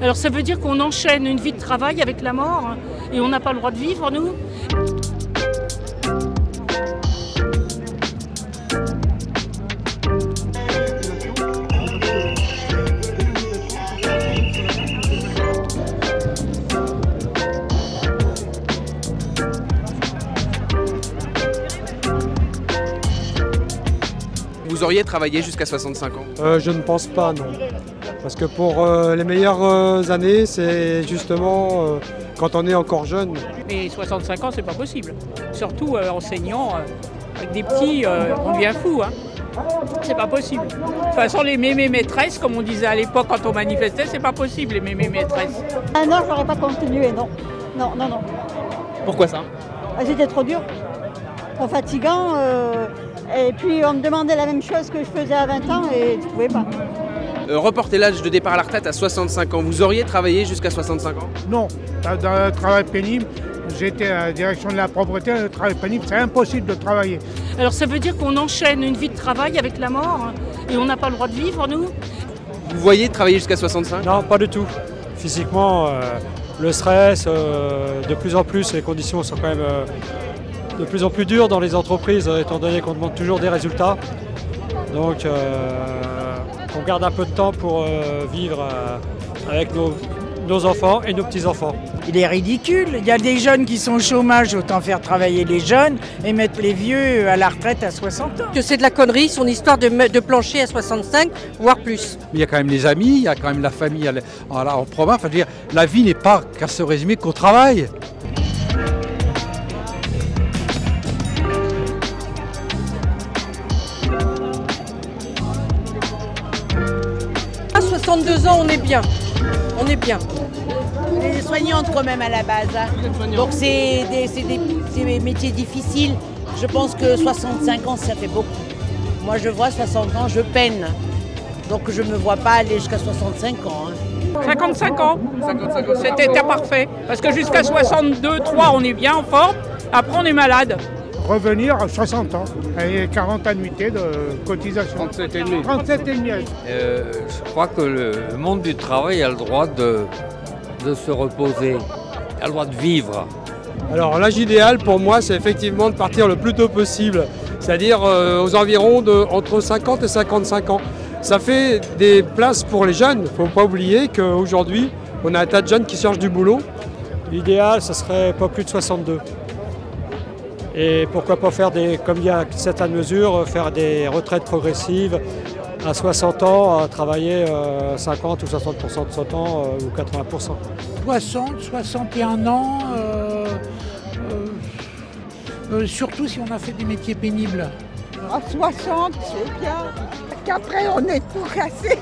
Alors ça veut dire qu'on enchaîne une vie de travail avec la mort et on n'a pas le droit de vivre, nous? Vous auriez travaillé jusqu'à 65 ans? Je ne pense pas, non. Parce que pour les meilleures années, c'est justement quand on est encore jeune. Mais 65 ans, c'est pas possible. Surtout enseignant, avec des petits, on devient fou. Hein. C'est pas possible. De toute façon, les mémés maîtresses, comme on disait à l'époque quand on manifestait, c'est pas possible, les mémés maîtresses. Ah non, je n'aurais pas continué, non. Non, non, non. Pourquoi ça? Ah, c'était trop dur, trop fatigant. Et puis on me demandait la même chose que je faisais à 20 ans et je ne pouvais pas. Reporter l'âge de départ à la retraite à 65 ans, vous auriez travaillé jusqu'à 65 ans? Non, dans le travail pénible, j'étais à la direction de la propreté, le travail pénible, c'est impossible de travailler. Alors ça veut dire qu'on enchaîne une vie de travail avec la mort et on n'a pas le droit de vivre, nous? Vous voyez travailler jusqu'à 65? Non, pas du tout. Physiquement, le stress, de plus en plus, les conditions sont quand même de plus en plus dures dans les entreprises, étant donné qu'on demande toujours des résultats. Donc on garde un peu de temps pour vivre avec nos enfants et nos petits-enfants. Il est ridicule. Il y a des jeunes qui sont au chômage, autant faire travailler les jeunes et mettre les vieux à la retraite à 60 ans. Que c'est de la connerie, son histoire de plancher à 65, voire plus. Il y a quand même les amis, il y a quand même la famille en province. Enfin, je veux dire, la vie n'est pas qu'à se résumer qu'au travail. À 62 ans, on est bien. On est bien. Les soignantes quand même à la base. Hein. Donc c'est des métiers difficiles. Je pense que 65 ans, ça fait beaucoup. Moi je vois 60 ans, je peine. Donc je ne me vois pas aller jusqu'à 65 ans. Hein. 55 ans, c'était parfait. Parce que jusqu'à 62, 3, on est bien en forme. Après, on est malade. Revenir à 60 ans, et 40 annuités de cotisation. 37,5. 37,5. Je crois que le monde du travail a le droit de se reposer, a le droit de vivre. Alors l'âge idéal pour moi, c'est effectivement de partir le plus tôt possible, c'est-à-dire aux environs entre 50 et 55 ans. Ça fait des places pour les jeunes. Il ne faut pas oublier qu'aujourd'hui, on a un tas de jeunes qui cherchent du boulot. L'idéal, ce serait pas plus de 62. Et pourquoi pas faire comme il y a certaines mesures, faire des retraites progressives à 60 ans, à travailler 50 ou 60% de son temps ou 80%. 60, 61 ans, surtout si on a fait des métiers pénibles. À 60, c'est bien. Qu'après, on est tout cassé.